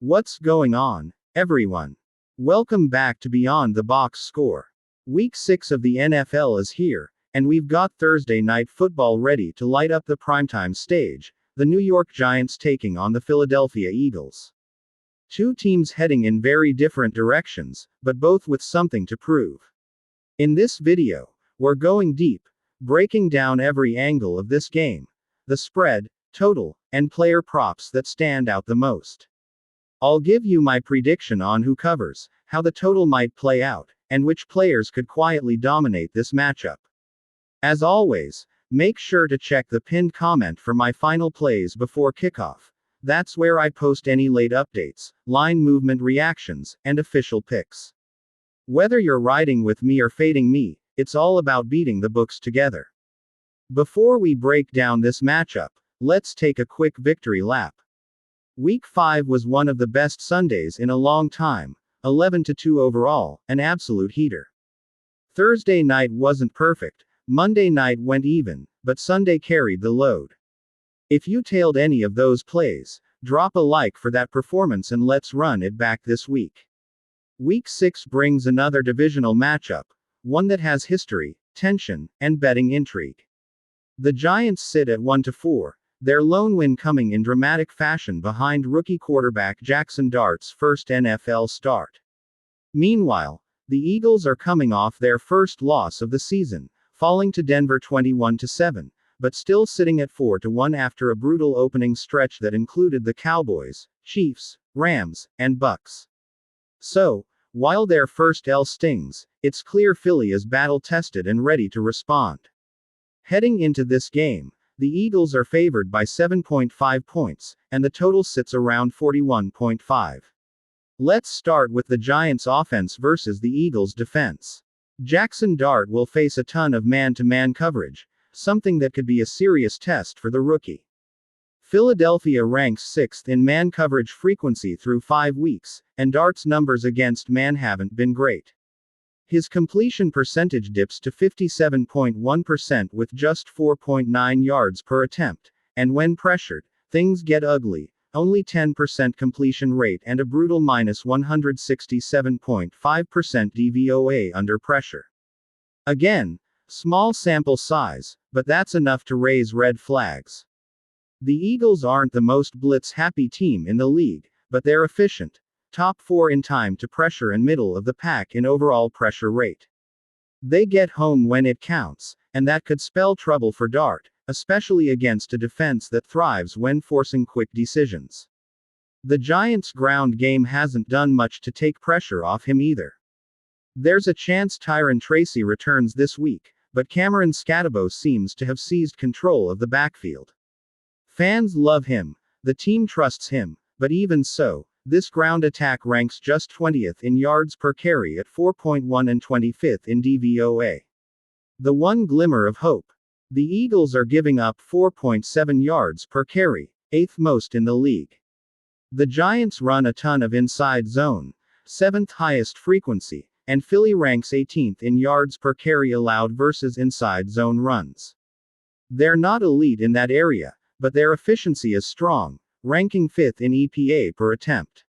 What's going on, everyone? Welcome back to Beyond the Box Score. Week 6 of the NFL is here, and we've got Thursday night football ready to light up the primetime stage, the New York Giants taking on the Philadelphia Eagles. Two teams heading in very different directions, but both with something to prove. In this video, we're going deep, breaking down every angle of this game, the spread, total, and player props that stand out the most. I'll give you my prediction on who covers, how the total might play out, and which players could quietly dominate this matchup. As always, make sure to check the pinned comment for my final plays before kickoff. That's where I post any late updates, line movement reactions, and official picks. Whether you're riding with me or fading me, it's all about beating the books together. Before we break down this matchup, let's take a quick victory lap. Week 5 was one of the best Sundays in a long time, 11-2 overall, an absolute heater. Thursday night wasn't perfect, Monday night went even, but Sunday carried the load. If you tailed any of those plays, drop a like for that performance and let's run it back this week. Week 6 brings another divisional matchup, one that has history, tension, and betting intrigue. The Giants sit at 1-4. Their lone win coming in dramatic fashion behind rookie quarterback Jackson Dart's first NFL start. Meanwhile, the Eagles are coming off their first loss of the season, falling to Denver 21-7, but still sitting at 4-1 after a brutal opening stretch that included the Cowboys, Chiefs, Rams, and Bucks. So, while their first L stings, it's clear Philly is battle-tested and ready to respond. Heading into this game, the Eagles are favored by 7.5 points, and the total sits around 41.5. Let's start with the Giants' offense versus the Eagles' defense. Jackson Dart will face a ton of man-to-man coverage, something that could be a serious test for the rookie. Philadelphia ranks 6th in man coverage frequency through 5 weeks, and Dart's numbers against man haven't been great. His completion percentage dips to 57.1% with just 4.9 yards per attempt, and when pressured, things get ugly, only 10% completion rate and a brutal -167.5% DVOA under pressure. Again, small sample size, but that's enough to raise red flags. The Eagles aren't the most blitz-happy team in the league, but they're efficient. Top 4 in time to pressure and middle of the pack in overall pressure rate. They get home when it counts, and that could spell trouble for Dart, especially against a defense that thrives when forcing quick decisions. The Giants' ground game hasn't done much to take pressure off him either. There's a chance Tyron Tracy returns this week, but Cameron Scatabo seems to have seized control of the backfield. Fans love him, the team trusts him, but even so, this ground attack ranks just 20th in yards per carry at 4.1 and 25th in DVOA. The one glimmer of hope. The Eagles are giving up 4.7 yards per carry, 8th most in the league. The Giants run a ton of inside zone, 7th highest frequency, and Philly ranks 18th in yards per carry allowed versus inside zone runs. They're not elite in that area, but their efficiency is strong, ranking 5th in EPA per attempt.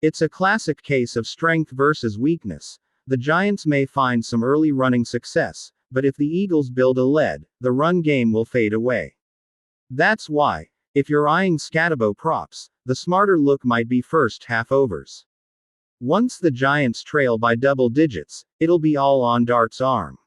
It's a classic case of strength versus weakness. The Giants may find some early running success, but if the Eagles build a lead, the run game will fade away. That's why, if you're eyeing Scatabo props, the smarter look might be first half overs. Once the Giants trail by double digits, it'll be all on Dart's arm.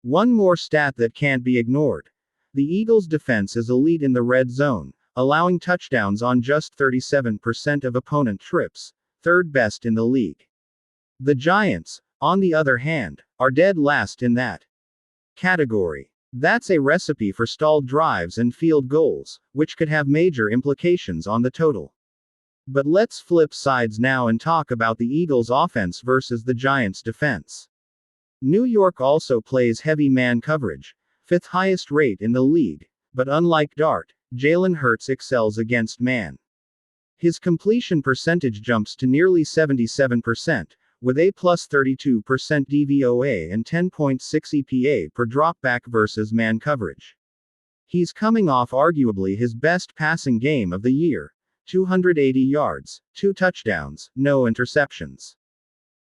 One more stat that can't be ignored. The Eagles' defense is elite in the red zone, allowing touchdowns on just 37% of opponent trips, 3rd best in the league. The Giants, on the other hand, are dead last in that category. That's a recipe for stalled drives and field goals, which could have major implications on the total. But let's flip sides now and talk about the Eagles' offense versus the Giants' defense. New York also plays heavy man coverage, 5th highest rate in the league, but unlike Dart, Jalen Hurts excels against man. His completion percentage jumps to nearly 77%, with a +32% DVOA and 10.6 EPA per dropback versus man coverage. He's coming off arguably his best passing game of the year, 280 yards, 2 touchdowns, no interceptions.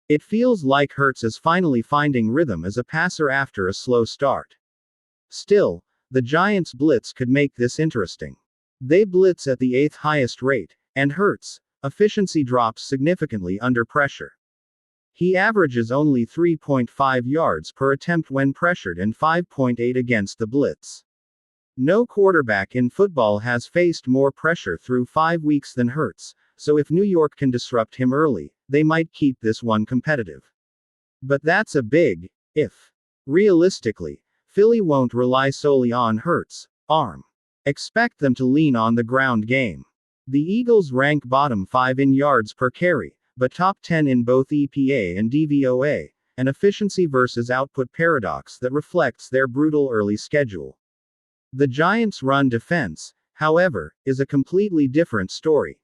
It feels like Hurts is finally finding rhythm as a passer after a slow start. Still, the Giants' blitz could make this interesting. They blitz at the 8th highest rate, and Hurts' efficiency drops significantly under pressure. He averages only 3.5 yards per attempt when pressured and 5.8 against the blitz. No quarterback in football has faced more pressure through 5 weeks than Hurts, so if New York can disrupt him early, they might keep this one competitive. But that's a big if. Realistically, Philly won't rely solely on Hurts' arm. Expect them to lean on the ground game. The Eagles rank bottom 5 in yards per carry, but top 10 in both EPA and DVOA, an efficiency versus output paradox that reflects their brutal early schedule. The Giants' run defense, however, is a completely different story.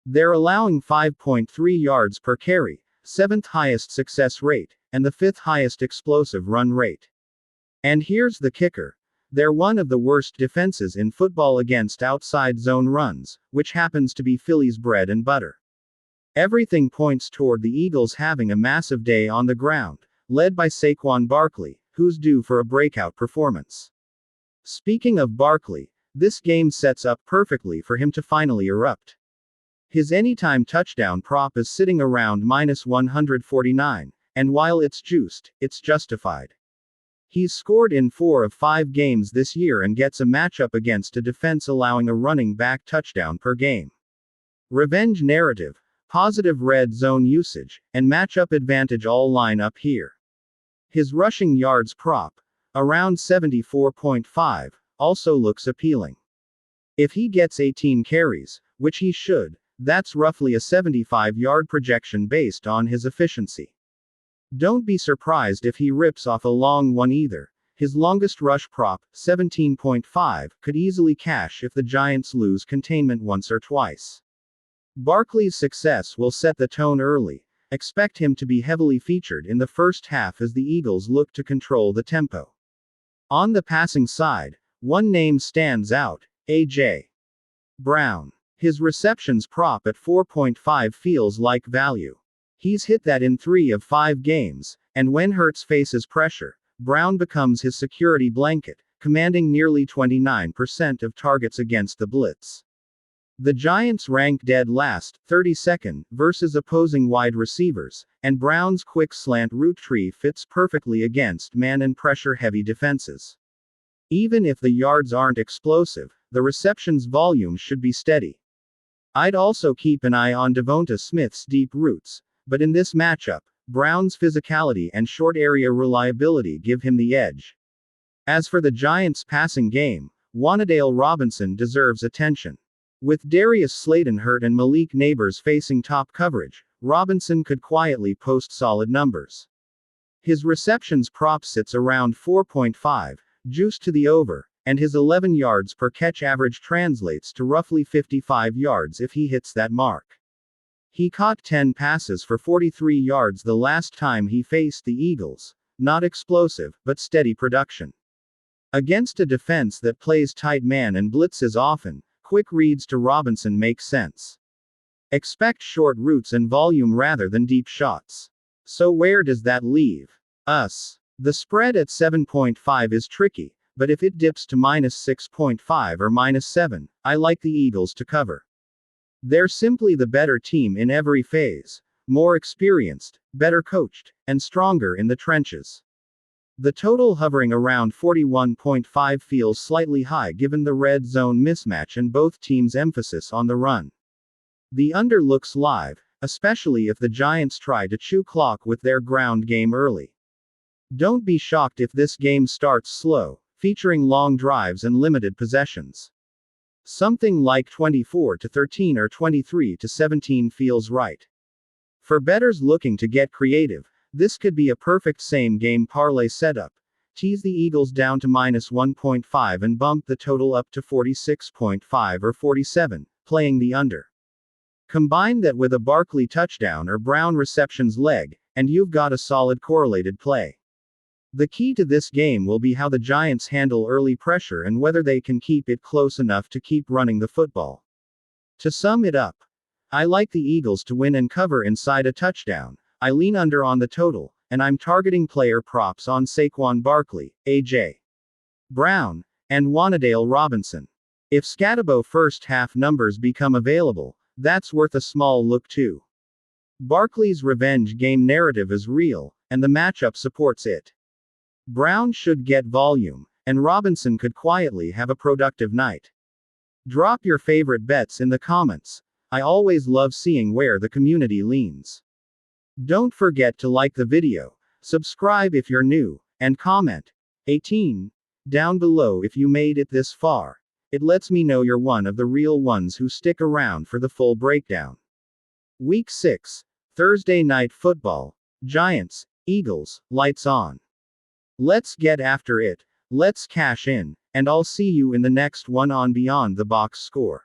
They're allowing 5.3 yards per carry, 7th highest success rate, and the 5th highest explosive run rate. And here's the kicker. They're one of the worst defenses in football against outside zone runs, which happens to be Philly's bread and butter. Everything points toward the Eagles having a massive day on the ground, led by Saquon Barkley, who's due for a breakout performance. Speaking of Barkley, this game sets up perfectly for him to finally erupt. His anytime touchdown prop is sitting around -149, and while it's juiced, it's justified. He's scored in 4 of 5 games this year and gets a matchup against a defense allowing a running back touchdown per game. Revenge narrative, positive red zone usage, and matchup advantage all line up here. His rushing yards prop, around 74.5, also looks appealing. If he gets 18 carries, which he should, that's roughly a 75-yard projection based on his efficiency. Don't be surprised if he rips off a long one either. His longest rush prop, 17.5, could easily cash if the Giants lose containment once or twice. Barkley's success will set the tone early. Expect him to be heavily featured in the first half as the Eagles look to control the tempo. On the passing side, one name stands out, A.J. Brown. His receptions prop at 4.5 feels like value. He's hit that in 3 of 5 games, and when Hurts faces pressure, Brown becomes his security blanket, commanding nearly 29% of targets against the blitz. The Giants rank dead last, 32nd, versus opposing wide receivers, and Brown's quick slant route tree fits perfectly against man and pressure-heavy defenses. Even if the yards aren't explosive, the receptions volume should be steady. I'd also keep an eye on Devonta Smith's deep routes, but in this matchup, Brown's physicality and short area reliability give him the edge. As for the Giants' passing game, Wan'Dale Robinson deserves attention. With Darius Slayton hurt and Malik Neighbors facing top coverage, Robinson could quietly post solid numbers. His receptions prop sits around 4.5, juiced to the over, and his 11 yards per catch average translates to roughly 55 yards if he hits that mark. He caught 10 passes for 43 yards the last time he faced the Eagles. Not explosive, but steady production. Against a defense that plays tight man and blitzes often, quick reads to Robinson make sense. Expect short routes and volume rather than deep shots. So where does that leave us? The spread at 7.5 is tricky, but if it dips to -6.5 or -7, I like the Eagles to cover. They're simply the better team in every phase, more experienced, better coached, and stronger in the trenches. The total hovering around 41.5 feels slightly high given the red zone mismatch and both teams' emphasis on the run. The under looks live, especially if the Giants try to chew clock with their ground game early. Don't be shocked if this game starts slow, featuring long drives and limited possessions. Something like 24-13 or 23-17 feels right. For bettors looking to get creative, this could be a perfect same-game parlay setup. Tease the Eagles down to -1.5 and bump the total up to 46.5 or 47, playing the under. Combine that with a Barkley touchdown or Brown receptions leg, and you've got a solid correlated play. The key to this game will be how the Giants handle early pressure and whether they can keep it close enough to keep running the football. To sum it up, I like the Eagles to win and cover inside a touchdown. I lean under on the total, and I'm targeting player props on Saquon Barkley, A.J. Brown, and Wan'Dale Robinson. If Scatabo first half numbers become available, that's worth a small look too. Barkley's revenge game narrative is real, and the matchup supports it. Brown should get volume, and Robinson could quietly have a productive night. Drop your favorite bets in the comments. I always love seeing where the community leans. Don't forget to like the video, subscribe if you're new, and comment 18 down below if you made it this far. It lets me know you're one of the real ones who stick around for the full breakdown. Week 6, Thursday Night Football, Giants, Eagles, lights on. Let's get after it, let's cash in, and I'll see you in the next one on Beyond the Box Score.